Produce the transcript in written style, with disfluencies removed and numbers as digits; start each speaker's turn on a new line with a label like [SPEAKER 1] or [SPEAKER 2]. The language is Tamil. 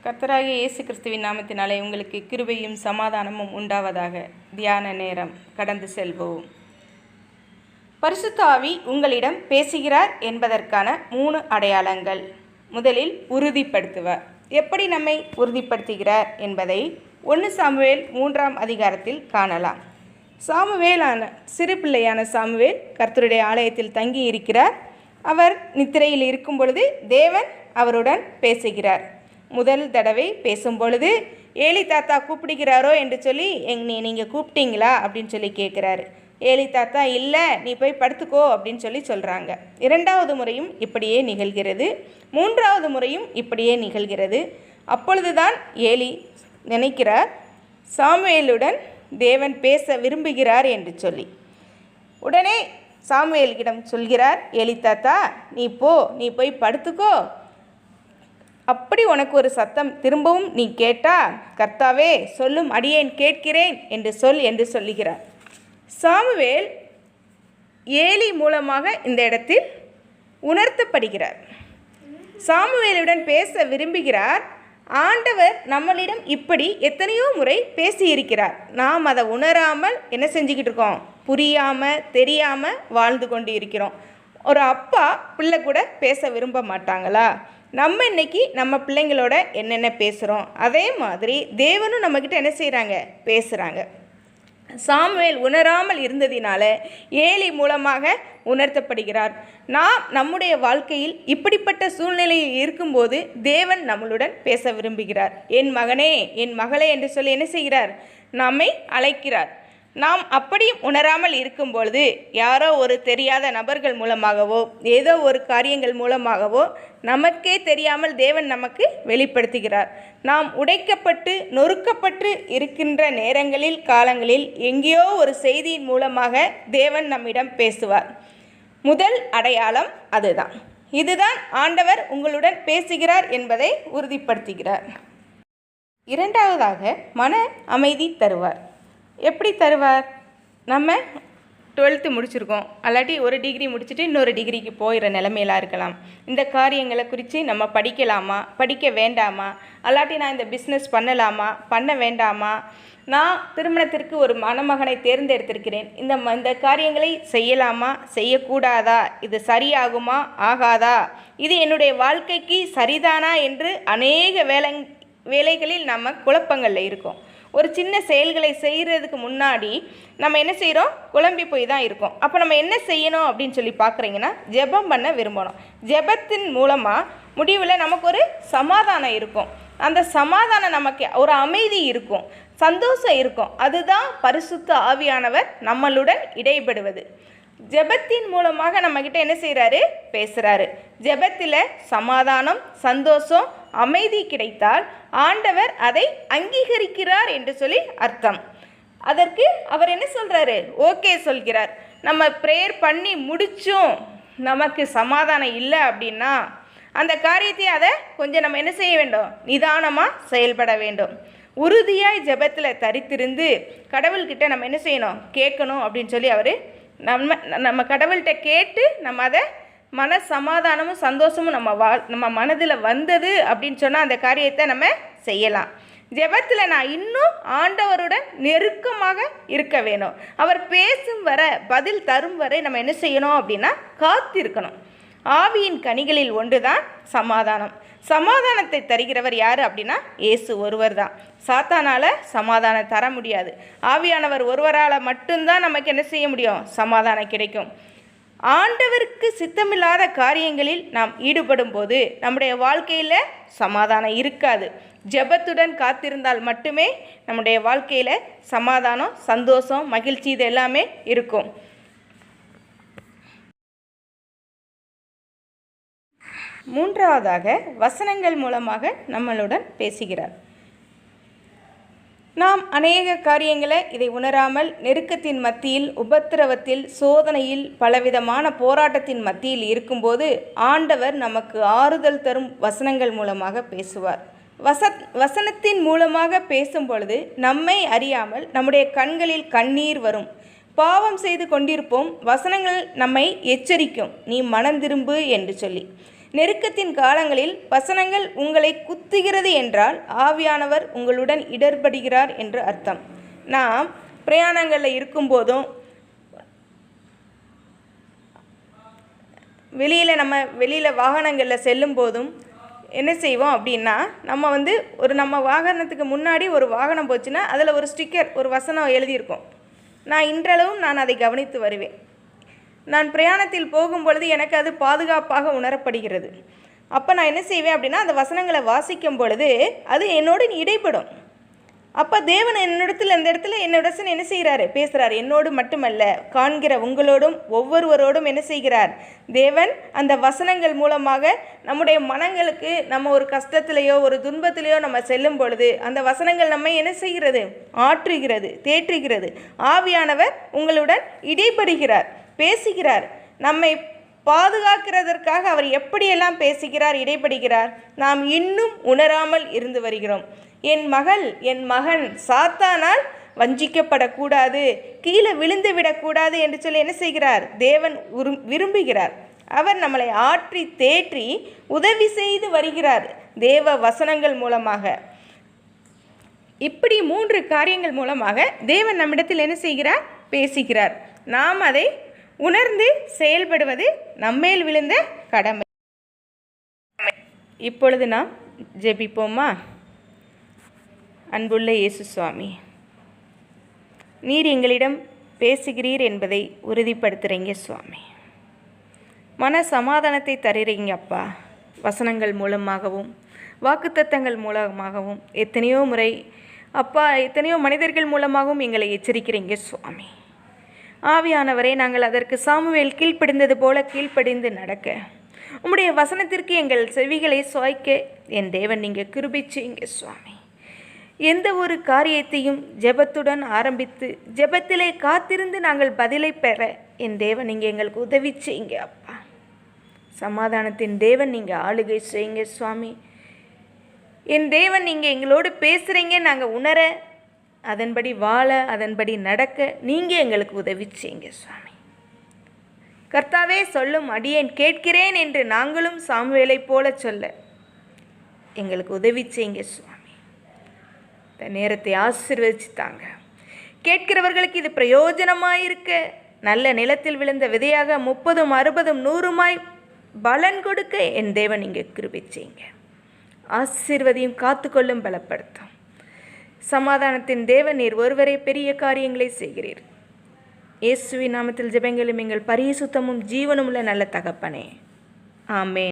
[SPEAKER 1] கர்த்தராகிய இயேசு கிறிஸ்துவின் நாமத்தினாலே உங்களுக்கு கிருபையும் சமாதானமும் உண்டாவதாக. தியான நேரம் கடந்து செல்வோம். பரிசுத்த ஆவி உங்களிடம் பேசுகிறார் என்பதற்கான 3 அடையாளங்கள். முதலில் உறுதிப்படுத்துவார். எப்படி நம்மை உறுதிப்படுத்துகிறார் என்பதை 1 சாமுவேல் 3ஆம் அதிகாரத்தில் காணலாம். சிறு பிள்ளையான சாமுவேல் கர்த்தருடைய ஆலயத்தில் தங்கி இருக்கிறார். அவர் நித்திரையில் இருக்கும் பொழுது தேவன் அவருடன் பேசுகிறார். முதல் தடவை பேசும் பொழுது ஏலி தாத்தா கூப்பிடுகிறாரோ என்று சொல்லி நீங்கள் கூப்பிட்டீங்களா அப்படின்னு சொல்லி கேட்குறாரு. ஏலி தாத்தா இல்லை, நீ போய் படுத்துக்கோ அப்படின்னு சொல்லி சொல்கிறாங்க. 2வது முறையும் இப்படியே நிகழ்கிறது. 3வது முறையும் இப்படியே நிகழ்கிறது. அப்பொழுதுதான் ஏலி நினைக்கிறார், சாமுவேலுடன் தேவன் பேச விரும்புகிறார் என்று சொல்லி. உடனே சாமுவேலிடம் சொல்கிறார், ஏலி தாத்தா நீ போய் படுத்துக்கோ. அப்படி உனக்கு ஒரு சத்தம் திரும்பவும் நீ கேட்டால், கர்த்தாவே சொல்லும், அடியேன் கேட்கிறேன் என்று சொல்லுகிறார். சாமுவேல் ஏலி மூலமாக இந்த இடத்தில் உணர்த்தப்படுகிறார். சாமுவேலுடன் பேச விரும்புகிறார். ஆண்டவர் நம்மளிடம் இப்படி எத்தனையோ முறை பேசியிருக்கிறார். நாம் அதை உணராமல் என்ன செஞ்சுக்கிட்டு இருக்கோம்? புரியாமல் தெரியாமல் வாழ்ந்து கொண்டு இருக்கிறோம். ஒரு அப்பா பிள்ளை கூட பேச விரும்ப மாட்டாங்களா? நம்ம இன்னைக்கு நம்ம பிள்ளைங்களோட என்னென்ன பேசுகிறோம், அதே மாதிரி தேவனும் நம்மக்கிட்ட என்ன செய்கிறாங்க? பேசுகிறாங்க. சாமுவேல் உணராமல் இருந்ததினால ஏலி மூலமாக உணர்த்தப்படுகிறார். நாம் நம்முடைய வாழ்க்கையில் இப்படிப்பட்ட சூழ்நிலையில் இருக்கும்போது தேவன் நம்மளுடன் பேச விரும்புகிறார். என் மகனே, என் மகளே என்று சொல்லி என்ன செய்கிறார்? நம்மை அழைக்கிறார். நாம் அப்படியும் உணராமல் இருக்கும் பொழுது யாரோ ஒரு தெரியாத நபர்கள் மூலமாகவோ ஏதோ ஒரு காரியங்கள் மூலமாகவோ நமக்கே தெரியாமல் தேவன் நமக்கு வெளிப்படுத்துகிறார். நாம் உடைக்கப்பட்டு நொறுக்கப்பட்டு இருக்கின்ற நேரங்களில் காலங்களில் எங்கேயோ ஒரு செய்தியின் மூலமாக தேவன் நம்மிடம் பேசுவார். முதல் அடையாளம் அதுதான். இதுதான் ஆண்டவர் உங்களுடன் பேசுகிறார் என்பதை உறுதிப்படுத்துகிறார். 2வதாக மன அமைதி தருவார். எப்படி தருவார்? நம்ம 12th முடிச்சிருக்கோம், அல்லாட்டி ஒரு டிகிரி முடிச்சுட்டு இன்னொரு டிகிரிக்கு போயிடுற நிலைமையெல்லாம் இருக்கலாம். இந்த காரியங்களை குறித்து நம்ம படிக்கலாமா, படிக்க வேண்டாமா, அல்லாட்டி நான் இந்த பிஸ்னஸ் பண்ணலாமா, பண்ண வேண்டாமா, நான் திருமணத்திற்கு ஒரு மணமகனை தேர்ந்தெடுத்திருக்கிறேன், இந்த காரியங்களை செய்யலாமா, செய்யக்கூடாதா, இது சரியாகுமா, ஆகாதா, இது என்னுடைய வாழ்க்கைக்கு சரிதானா என்று அநேக வேலைகளில் நம்ம குழப்பங்களில் இருக்கோம். ஒரு சின்ன செயல்களை செய்கிறதுக்கு முன்னாடி நம்ம என்ன செய்கிறோம்? குழம்பி போய் தான் இருக்கோம். அப்போ நம்ம என்ன செய்யணும் அப்படின்னு சொல்லி பார்க்குறீங்கன்னா, ஜெபம் பண்ண விரும்பணும். ஜெபத்தின் மூலமாக முடிவில் நமக்கு ஒரு சமாதானம் இருக்கும். அந்த சமாதானம் நமக்கு ஒரு அமைதி இருக்கும், சந்தோஷம் இருக்கும். அதுதான் பரிசுத்த ஆவியானவர் நம்மளுடன் இடைபடுவது. ஜெபத்தின் மூலமாக நம்மக்கிட்ட என்ன செய்கிறாரு? பேசுகிறாரு. ஜெபத்தில் சமாதானம், சந்தோஷம், அமைதி கிடைத்தால் ஆண்டவர் அதை அங்கீகரிக்கிறார் என்று சொல்லி அர்த்தம். அதற்கு அவர் என்ன சொல்கிறாரு? ஓகே சொல்கிறார். நம்ம ப்ரேயர் பண்ணி முடிச்சும் நமக்கு சமாதானம் இல்லை அப்படின்னா அந்த காரியத்தை அதை கொஞ்சம் நம்ம என்ன செய்ய வேண்டும்? நிதானமாக செயல்பட வேண்டும். உறுதியாய் ஜெபத்தில் தரித்திருந்து கடவுள்கிட்ட நம்ம என்ன செய்யணும்? கேட்கணும் அப்படின்னு சொல்லி அவர் நம்ம கடவுள்கிட்ட கேட்டு நம்ம அதை மன சமாதானமும் சந்தோஷமும் நம்ம மனதில் வந்தது அப்படின்னு சொன்னால் அந்த காரியத்தை நம்ம செய்யலாம். ஜெபத்தில் நான் இன்னும் ஆண்டவருடன் நெருக்கமாக இருக்க வேணும். அவர் பேசும் வரை, பதில் தரும் வரை நம்ம என்ன செய்யணும் அப்படின்னா காத்திருக்கணும். ஆவியின் கனிகளில் ஒன்று தான் சமாதானம். சமாதானத்தை தருகிறவர் யார் அப்படின்னா இயேசு ஒருவர் தான். சாத்தானால் சமாதானம் தர முடியாது. ஆவியானவர் ஒருவரால் மட்டும்தான் நமக்கு என்ன செய்ய முடியும்? சமாதானம் கிடைக்கும். ஆண்டவருக்கு சித்தமில்லாத காரியங்களில் நாம் ஈடுபடும் போது நம்முடைய வாழ்க்கையில் சமாதானம் இருக்காது. ஜெபத்துடன் காத்திருந்தால் மட்டுமே நம்முடைய வாழ்க்கையில் சமாதானம், சந்தோஷம், மகிழ்ச்சி இது எல்லாமே இருக்கும். மூன்றாவதாக வசனங்கள் மூலமாக நம்மளுடன் பேசுகிறார். நாம் அநேக காரியங்களை இதை உணராமல் நெருக்கத்தின் மத்தியில், உபத்திரவத்தில், சோதனையில், பலவிதமான போராட்டத்தின் மத்தியில் இருக்கும்போது ஆண்டவர் நமக்கு ஆறுதல் தரும் வசனங்கள் மூலமாக பேசுவார். வசனத்தின் மூலமாக பேசும் பொழுது நம்மை அறியாமல் நம்முடைய கண்களில் கண்ணீர் வரும். பாவம் செய்து கொண்டிருப்போம். வசனங்கள் நம்மை எச்சரிக்கும், நீ மனம் திரும்பு என்று சொல்லி. நெருக்கத்தின் காலங்களில் வசனங்கள் உங்களை குத்துகிறது என்றால் ஆவியானவர் உங்களுடன் இடர்படுகிறார் என்று அர்த்தம். நாம் பிரயாணங்களில் இருக்கும்போதும் வெளியில் வாகனங்களில் செல்லும் போதும் என்ன செய்வோம் அப்படின்னா, நம்ம வாகனத்துக்கு முன்னாடி ஒரு வாகனம் போச்சுன்னா அதில் ஒரு ஸ்டிக்கர், ஒரு வசனம் எழுதியிருக்கோம். இன்றளவும் நான் அதை கவனித்து வருவேன். நான் பிரயாணத்தில் போகும் பொழுது எனக்கு அது பாதுகாப்பாக உணரப்படுகிறது. அப்போ நான் என்ன செய்வேன் அப்படின்னா, அந்த வசனங்களை வாசிக்கும் பொழுது அது என்னோடு இடைப்படும். அப்போ தேவன் இந்த இடத்துல என்னோட என்ன செய்கிறாரு, பேசுகிறார். என்னோடு மட்டுமல்ல, காண்கிற உங்களோடும் ஒவ்வொருவரோடும் என்ன செய்கிறார் தேவன். அந்த வசனங்கள் மூலமாக நம்முடைய மனங்களுக்கு, நம்ம ஒரு கஷ்டத்திலேயோ ஒரு துன்பத்திலேயோ நம்ம செல்லும் பொழுது அந்த வசனங்கள் நம்மை என்ன செய்கிறது, ஆற்றுகிறது, தேற்றுகிறது. ஆவியானவர் உங்களுடன் இடைப்படுகிறார், பேசுகிறார். நம்மை பாதுகாக்கிறதற்காக அவர் எப்படியெல்லாம் பேசுகிறார், இடைப்படுகிறார், நாம் இன்னும் உணராமல் இருந்து வருகிறோம். என் மகன் சாத்தானால் வஞ்சிக்கப்படக்கூடாது, கீழே விழுந்து விடக்கூடாது என்று சொல்லி என்ன செய்கிறார் தேவன் விரும்புகிறார். அவர் நம்மளை ஆற்றி தேற்றி உதவி செய்து வருகிறார் தேவ வசனங்கள் மூலமாக. இப்படி 3 காரியங்கள் மூலமாக தேவன் நம்மிடத்தில் என்ன செய்கிறார், பேசுகிறார். நாம் அதை உணர்ந்து செயல்படுவது நம்மேல் விழுந்த கடமை. இப்பொழுது நாம் ஜெபிப்போமா? அன்புள்ள இயேசு சுவாமி, நீர் எங்களிடம் பேசுகிறீர் என்பதை உறுதிப்படுத்துகிறீங்க சுவாமி. மன சமாதானத்தை தருகிறீங்க அப்பா. வசனங்கள் மூலமாகவும் வாக்குத்தத்தங்கள் மூலமாகவும் எத்தனையோ முறை அப்பா, எத்தனையோ மனிதர்கள் மூலமாகவும் எங்களை எச்சரிக்கிறீங்க சுவாமி. ஆவியானவரை, நாங்கள் அதற்கு சாமுவேல் கீழ்ப்படிந்தது போல கீழ்ப்படிந்து நடக்க, உம்முடைய வசனத்திற்கு எங்கள் செவிகளை சுவாய்க்க என் தேவன் நீங்கள் கிருபை செய்யுங்க சுவாமி. எந்த ஒரு காரியத்தையும் ஜெபத்துடன் ஆரம்பித்து ஜெபத்திலே காத்திருந்து நாங்கள் பதிலை பெற என் தேவன் நீங்கள் எங்களுக்கு உதவி செய்யுங்க அப்பா. சமாதானத்தின் தேவன் நீங்கள் ஆளுகை செய்யுங்க சுவாமி. என் தேவன் நீங்கள் எங்களோடு பேசுகிறீங்க, நாங்கள் உணர, அதன்படி வாழ, அதன்படி நடக்க நீங்கள் எங்களுக்கு உதவி செய்யுங்க சுவாமி. கர்த்தாவே, சொல்லும் அடியேன் கேட்கிறேன் என்று நாங்களும் சாமுவேலை போல சொல்ல எங்களுக்கு உதவி செய்யுங்க சுவாமி. இந்த நேரத்தை ஆசீர்வதிச்சுத்தாங்க. கேட்கிறவர்களுக்கு இது பிரயோஜனமாயிருக்க, நல்ல நிலத்தில் விழுந்த விதையாக 30, 60, 100 பலன் கொடுக்க என் தேவன் இங்கே கிருபை செய்யுங்க. ஆசீர்வதியும், காத்துக்கொள்ளும், பலப்படுத்தும். சமாதானத்தின் தேவன் நீர் ஒருவரே பெரிய காரியங்களை செய்கிறீர். இயேசுவின் நாமத்தில் ஜெபங்களும் எங்கள் பரிசுத்தமும் ஜீவனும் உள்ள நல்ல தகப்பனே, ஆமென்.